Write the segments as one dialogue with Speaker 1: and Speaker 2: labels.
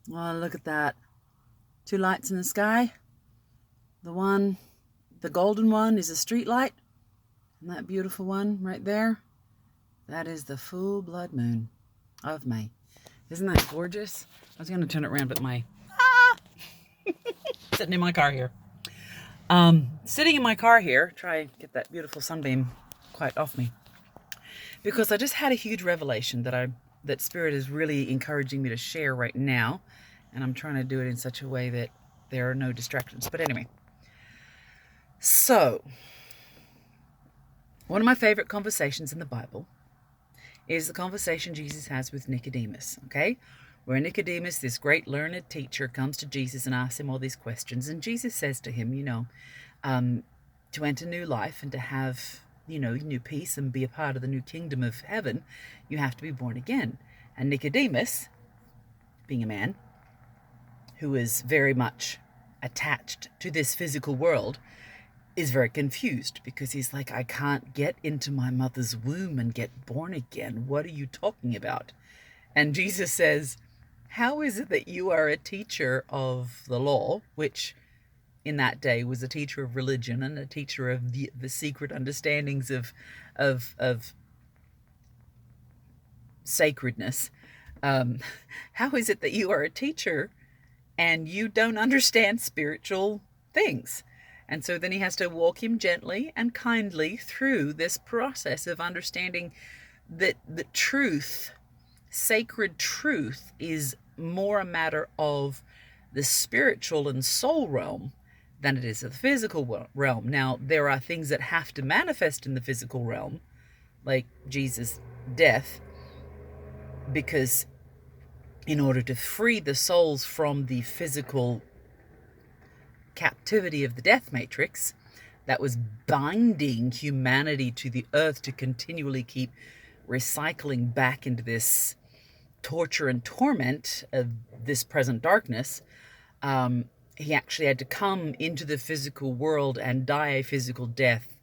Speaker 1: Oh, look at that. Two lights in the sky. The golden one is a street light. And that beautiful one right there, that is the full blood moon of May. Isn't that gorgeous? I was going to turn it around, but sitting in my car here. Sitting in my car here, try and get that beautiful sunbeam quite off me. Because I just had a huge revelation that Spirit is really encouraging me to share right now. And I'm trying to do it in such a way that there are no distractions. But anyway. So, one of my favorite conversations in the Bible is the conversation Jesus has with Nicodemus, okay? Where Nicodemus, this great learned teacher, comes to Jesus and asks him all these questions. And Jesus says to him, to enter new life and to have, new peace and be a part of the new kingdom of heaven, you have to be born again. And Nicodemus, being a man who is very much attached to this physical world, is very confused because he's like, I can't get into my mother's womb and get born again. What are you talking about? And Jesus says, how is it that you are a teacher of the law, which in that day was a teacher of religion and a teacher of the secret understandings of sacredness? How is it that you are a teacher and you don't understand spiritual things? And so then he has to walk him gently and kindly through this process of understanding that the truth, sacred truth, is more a matter of the spiritual and soul realm than it is of the physical realm. Now, there are things that have to manifest in the physical realm, like Jesus' death, because in order to free the souls from the physical captivity of the death matrix that was binding humanity to the earth to continually keep recycling back into this torture and torment of this present darkness, he actually had to come into the physical world and die a physical death.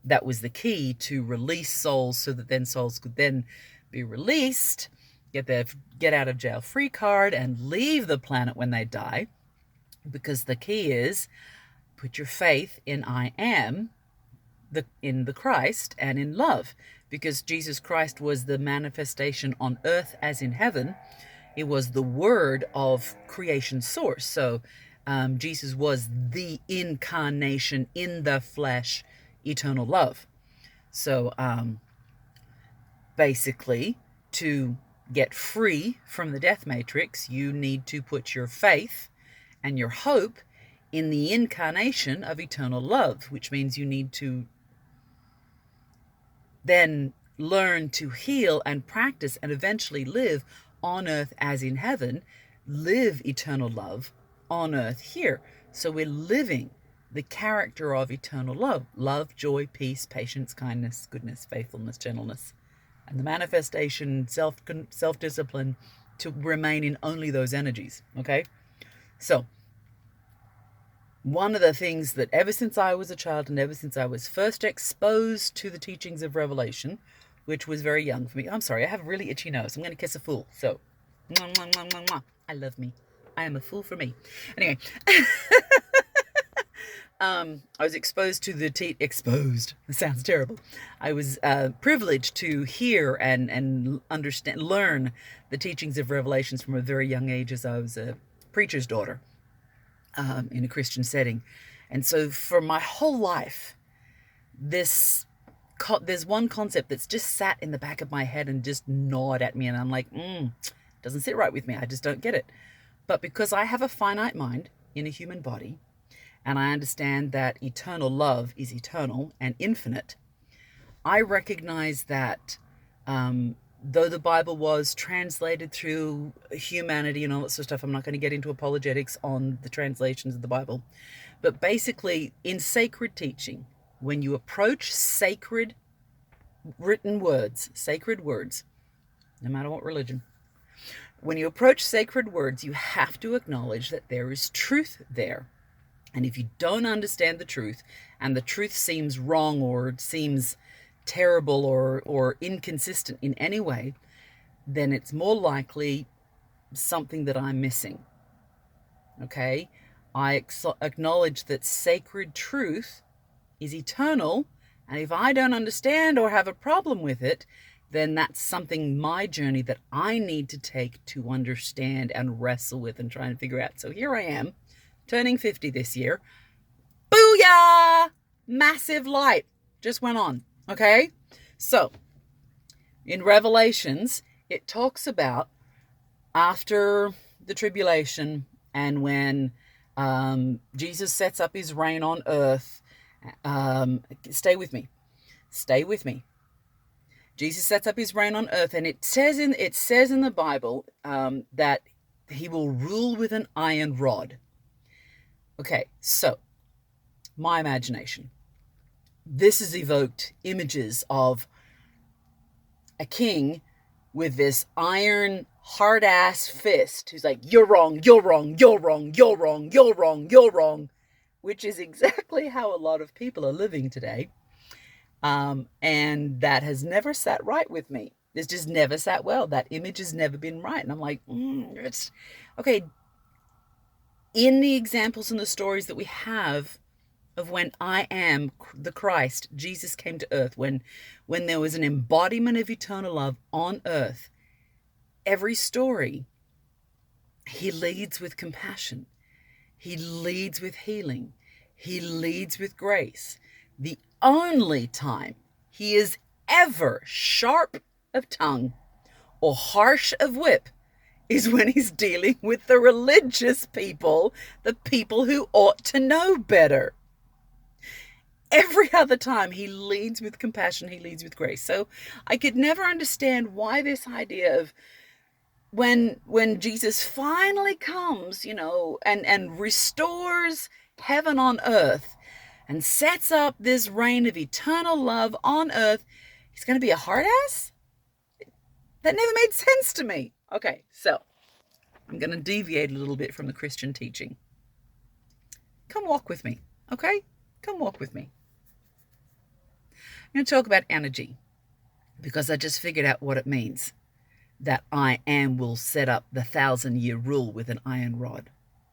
Speaker 1: That was the key to release souls, so that then souls could then be released, get their get out of jail free card, and leave the planet when they die. Because the key is, put your faith in I am, in the Christ, and in love. Because Jesus Christ was the manifestation on earth as in heaven. It was the word of creation source. So Jesus was the incarnation in the flesh, eternal love. So basically, to get free from the death matrix, you need to put your faith and your hope in the incarnation of eternal love, which means you need to then learn to heal and practice and eventually live on earth as in heaven, live eternal love on earth here. So we're living the character of eternal love: love, joy, peace, patience, kindness, goodness, faithfulness, gentleness, and the manifestation, self-discipline to remain in only those energies, okay? So, one of the things that ever since I was a child and ever since I was first exposed to the teachings of Revelation, which was very young for me. I'm sorry, I have a really itchy nose. I'm going to kiss a fool. So, mwah, mwah, mwah, mwah, mwah. I love me. I am a fool for me. Anyway, I was exposed to the exposed. It sounds terrible. I was privileged to hear and understand, learn the teachings of Revelations from a very young age, as I was a preacher's daughter in a Christian setting. And so for my whole life, there's one concept that's just sat in the back of my head and just gnawed at me, and I'm like, doesn't sit right with me. I just don't get it. But because I have a finite mind in a human body, and I understand that eternal love is eternal and infinite, I recognize that though the Bible was translated through humanity and all that sort of stuff, I'm not going to get into apologetics on the translations of the Bible, but basically in sacred teaching, when you approach sacred written words, sacred words, no matter what religion, when you approach sacred words, you have to acknowledge that there is truth there. And if you don't understand the truth, and the truth seems wrong or seems terrible or inconsistent in any way, then it's more likely something that I'm missing. Okay? I acknowledge that sacred truth is eternal, and if I don't understand or have a problem with it, then that's something, my journey, that I need to take to understand and wrestle with and try and figure out. So here I am, turning 50 this year. Booyah! Massive light just went on. Okay? So, in Revelations, it talks about after the tribulation and when Jesus sets up his reign on earth. Stay with me. Jesus sets up his reign on earth, and it says in the Bible that he will rule with an iron rod. Okay, so my imagination. This has evoked images of a king with this iron, hard-ass fist who's like, you're wrong, you're wrong, you're wrong, you're wrong, you're wrong, you're wrong, which is exactly how a lot of people are living today. And that has never sat right with me. It's just never sat well. That image has never been right. And I'm like, it's okay. In the examples and the stories that we have of when I am the Christ, Jesus came to earth, when there was an embodiment of eternal love on earth, every story, he leads with compassion. He leads with healing. He leads with grace. The only time he is ever sharp of tongue or harsh of whip is when he's dealing with the religious people, the people who ought to know better. Every other time he leads with compassion, he leads with grace. So I could never understand why this idea of when Jesus finally comes, and restores heaven on earth and sets up this reign of eternal love on earth, he's going to be a hard ass? That never made sense to me. Okay, so I'm going to deviate a little bit from the Christian teaching. Come walk with me, okay? Come walk with me. I'm going to talk about energy because I just figured out what it means. That I am will set up the 1,000-year rule with an iron rod,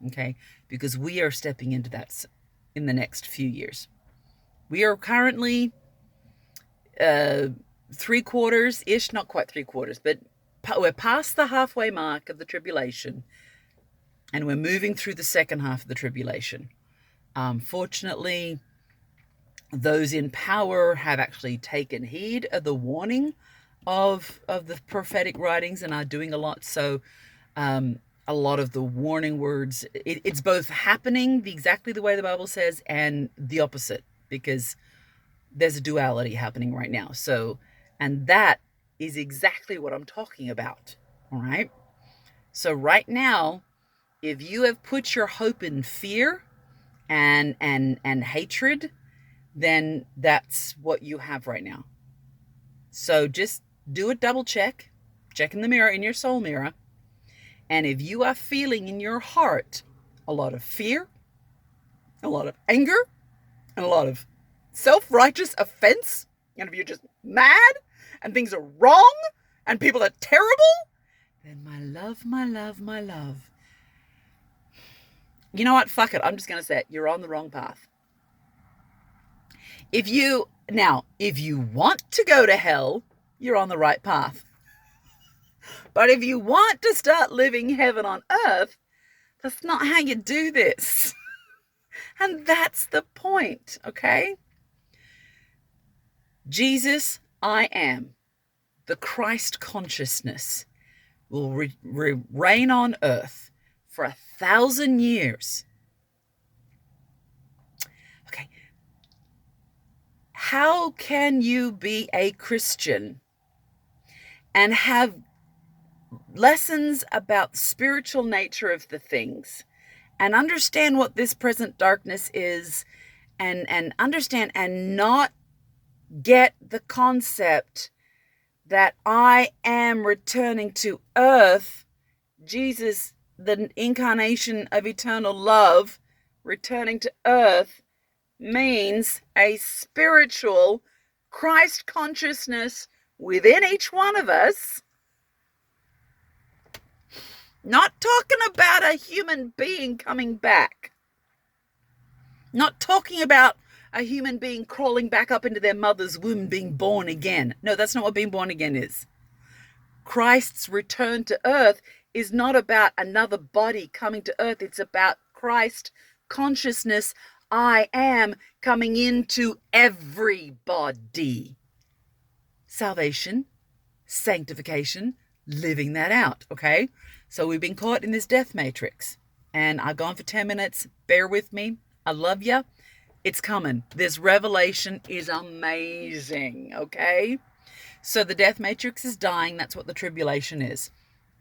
Speaker 1: okay? Because we are stepping into that in the next few years. We are currently 3/4-ish, not quite 3/4, but we're past the halfway mark of the tribulation, and we're moving through the second half of the tribulation. Fortunately, those in power have actually taken heed of the warning of the prophetic writings and are doing a lot. So a lot of the warning words, it's both happening exactly the way the Bible says and the opposite, because there's a duality happening right now. So, and that is exactly what I'm talking about. All right. So right now, if you have put your hope in fear and hatred, then that's what you have right now. So just do a double check in the mirror, in your soul mirror. And if you are feeling in your heart a lot of fear, a lot of anger, and a lot of self-righteous offense, and if you're just mad and things are wrong and people are terrible, then my love, you know what? Fuck it. I'm just going to say it. You're on the wrong path. If you want to go to hell, you're on the right path. But if you want to start living heaven on earth, that's not how you do this. And that's the point, okay? Jesus, I am, the Christ consciousness, will reign on earth for 1,000 years. Okay. How can you be a Christian and have lessons about the spiritual nature of the things and understand what this present darkness is and understand and not get the concept that I am returning to earth, Jesus, the incarnation of eternal love, returning to earth means a spiritual Christ consciousness within each one of us Not talking about a human being coming back. Not talking about a human being crawling back up into their mother's womb, being born again. No, that's not what being born again is. Christ's return to earth is not about another body coming to earth. It's about Christ consciousness. I am coming into everybody. Salvation, sanctification, living that out, okay? So we've been caught in this death matrix, and I've gone for 10 minutes. Bear with me. I love you. It's coming. This revelation is amazing, okay? So the death matrix is dying. That's what the tribulation is.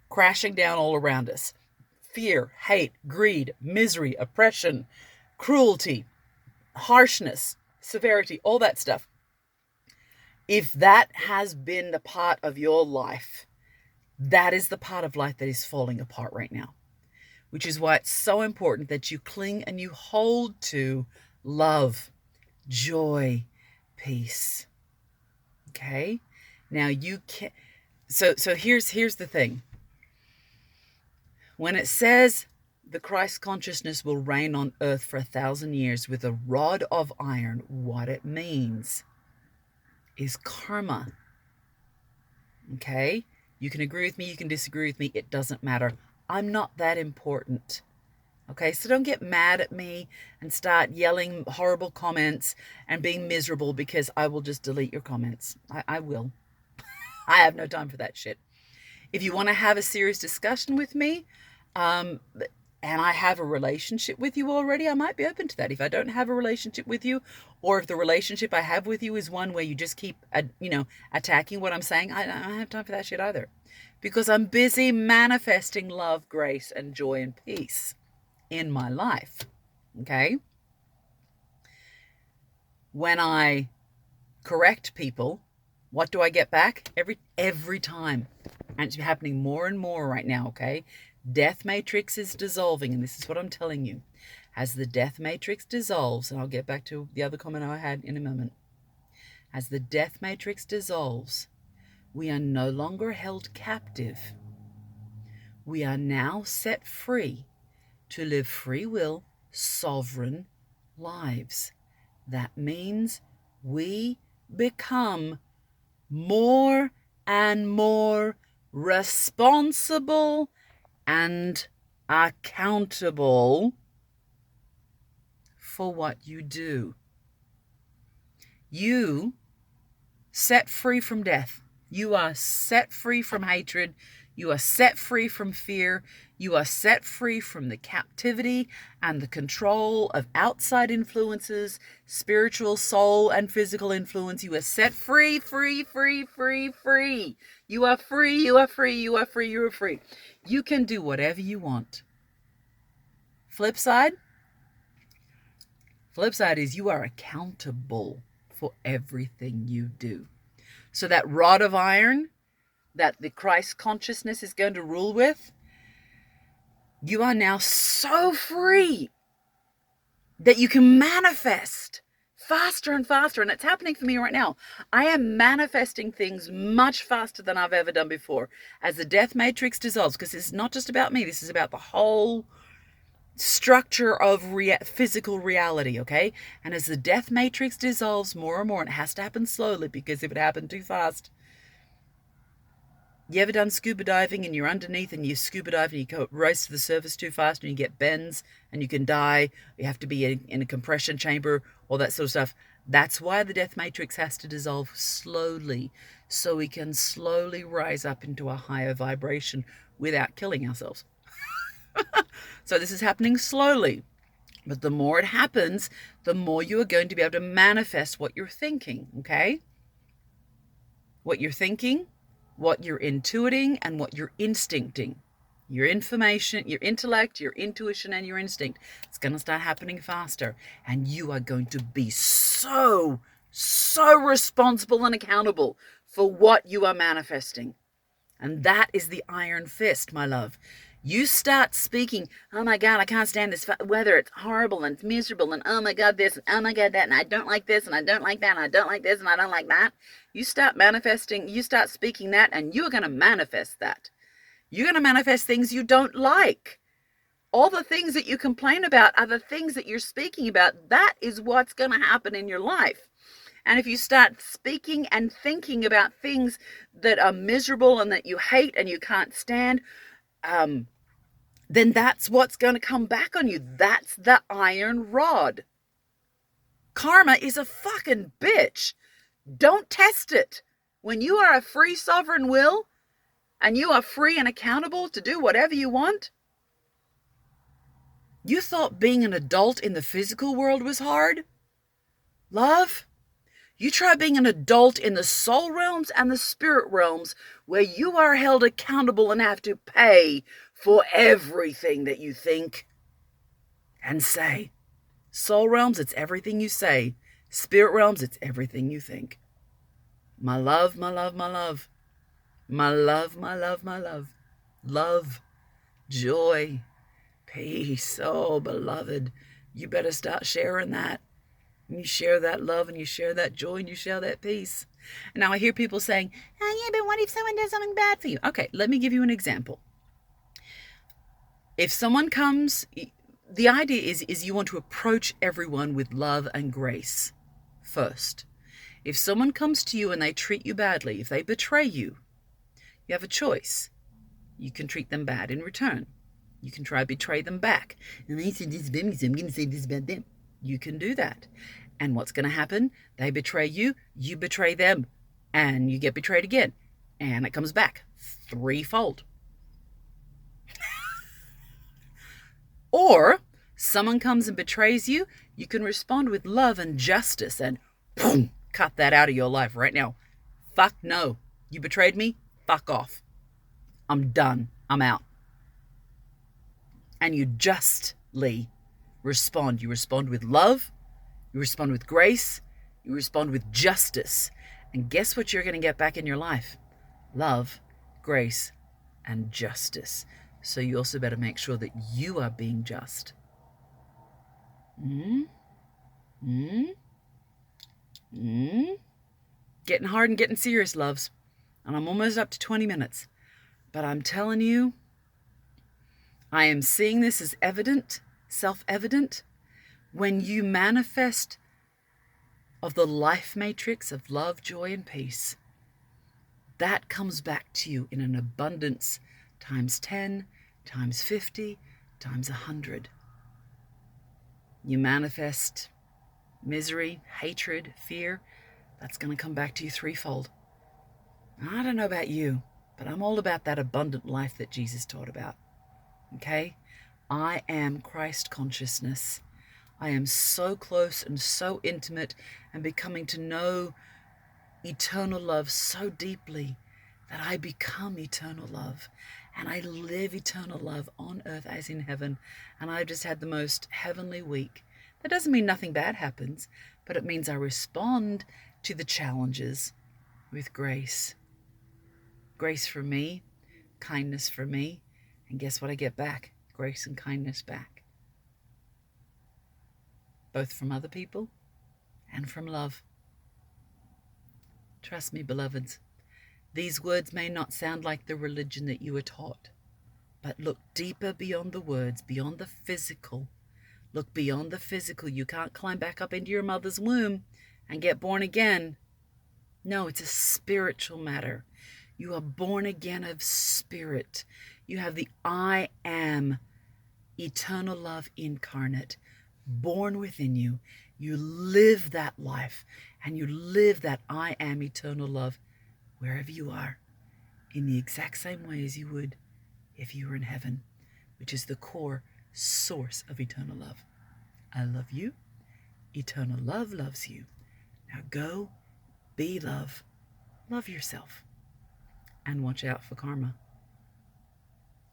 Speaker 1: Crashing down all around us. Fear, hate, greed, misery, oppression, cruelty, harshness, severity, all that stuff. If that has been the part of your life, that is the part of life that is falling apart right now, which is why it's so important that you cling and you hold to love, joy, peace. Okay? Now you can. So here's the thing. When it says the Christ consciousness will reign on earth for 1,000 years with a rod of iron, what it means is karma. Okay? You can agree with me, you can disagree with me, it doesn't matter. I'm not that important. Okay, so don't get mad at me and start yelling horrible comments and being miserable, because I will just delete your comments. I will. I have no time for that shit. If you want to have a serious discussion with me, and I have a relationship with you already, I might be open to that. If I don't have a relationship with you, or if the relationship I have with you is one where you just keep, attacking what I'm saying, I don't have time for that shit either. Because I'm busy manifesting love, grace, and joy and peace in my life. Okay? When I correct people, what do I get back? Every time. And it's happening more and more right now, okay? Death matrix is dissolving, and this is what I'm telling you. As the death matrix dissolves, and I'll get back to the other comment I had in a moment. As the death matrix dissolves, we are no longer held captive. We are now set free to live free will, sovereign lives. That means we become more and more responsible and accountable for what you do. You set free from death. You are set free from hatred. You are set free from fear. You are set free from the captivity and the control of outside influences, spiritual, soul, and physical influence. You are set free, free, free, free, free. You are free, you are free, you are free, you are free. You can do whatever you want. Flip side is you are accountable for everything you do. So that rod of iron that the Christ consciousness is going to rule with, you are now so free that you can manifest faster and faster. And it's happening for me right now. I am manifesting things much faster than I've ever done before as the death matrix dissolves, because it's not just about me. This is about the whole structure of physical reality, okay? And as the death matrix dissolves more and more, and it has to happen slowly, because if it happened too fast, you ever done scuba diving and you're underneath and you scuba dive and you go race to the surface too fast and you get bends and you can die, you have to be in a compression chamber, all that sort of stuff. That's why the death matrix has to dissolve slowly, so we can slowly rise up into a higher vibration without killing ourselves. So this is happening slowly, but the more it happens, the more you are going to be able to manifest what you're thinking, okay? What you're thinking, what you're intuiting, and what you're instincting. Your information, your intellect, your intuition, and your instinct. It's going to start happening faster, and you are going to be so responsible and accountable for what you are manifesting. And that is the iron fist, my love. You start speaking, oh my God, I can't stand this weather. It's horrible and it's miserable, and oh my God this, and oh my God that, and I don't like this, and I don't like that, and I don't like this, and I don't like that. You start manifesting, you start speaking that, and you're going to manifest that. You're going to manifest things you don't like. All the things that you complain about are the things that you're speaking about. That is what's going to happen in your life. And if you start speaking and thinking about things that are miserable and that you hate and you can't stand, then that's what's going to come back on you. That's the iron rod. Karma is a fucking bitch. Don't test it. When you are a free sovereign will and you are free and accountable to do whatever you want, you thought being an adult in the physical world was hard? Love? You try being an adult in the soul realms and the spirit realms where you are held accountable and have to pay for everything that you think and say. Soul realms, it's everything you say. Spirit realms, it's everything you think. My love, my love, my love. My love, my love, my love. Love, joy, peace. Oh, beloved, you better start sharing that. And you share that love and you share that joy and you share that peace. And now I hear people saying, oh, yeah, but what if someone does something bad for you? Okay, let me give you an example. If someone comes, the idea is you want to approach everyone with love and grace first. If someone comes to you and they treat you badly, if they betray you, you have a choice. You can treat them bad in return. You can try to betray them back. And they said this about me, so I'm going to say this about them. You can do that. And what's going to happen? They betray you, you betray them, and you get betrayed again. And it comes back threefold. Or someone comes and betrays you, you can respond with love and justice and boom, cut that out of your life right now. Fuck no. You betrayed me? Fuck off. I'm done. I'm out. And you justly respond. You respond with love. You respond with grace. You respond with justice. And guess what you're going to get back in your life? Love, grace, and justice. So you also better make sure that you are being just. Getting hard and getting serious, loves. And I'm almost up to 20 minutes. But I'm telling you, I am seeing this as evident, self-evident, when you manifest of the life matrix of love, joy, and peace. That comes back to you in an abundance times 10, times 50, times 100. You manifest misery, hatred, fear, that's going to come back to you threefold. I don't know about you, but I'm all about that abundant life that Jesus taught about. Okay? I am Christ consciousness. I am so close and so intimate and becoming to know eternal love so deeply that I become eternal love. And I live eternal love on earth as in heaven. And I've just had the most heavenly week. That doesn't mean nothing bad happens, but it means I respond to the challenges with grace. Grace for me, kindness for me, and guess what I get back? Grace and kindness back. Both from other people and from love. Trust me, beloveds, these words may not sound like the religion that you were taught, but look deeper beyond the words, beyond the physical. Look beyond the physical. You can't climb back up into your mother's womb and get born again. No, it's a spiritual matter. You are born again of spirit. You have the I am eternal love incarnate, born within you. You live that life and you live that I am eternal love wherever you are in the exact same way as you would if you were in heaven, which is the core source of eternal love. I love you. Eternal love loves you. Now go, be love, love yourself, and watch out for karma.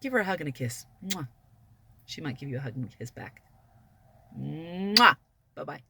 Speaker 1: Give her a hug and a kiss. Mwah. She might give you a hug and a kiss back. Mwah. Bye-bye.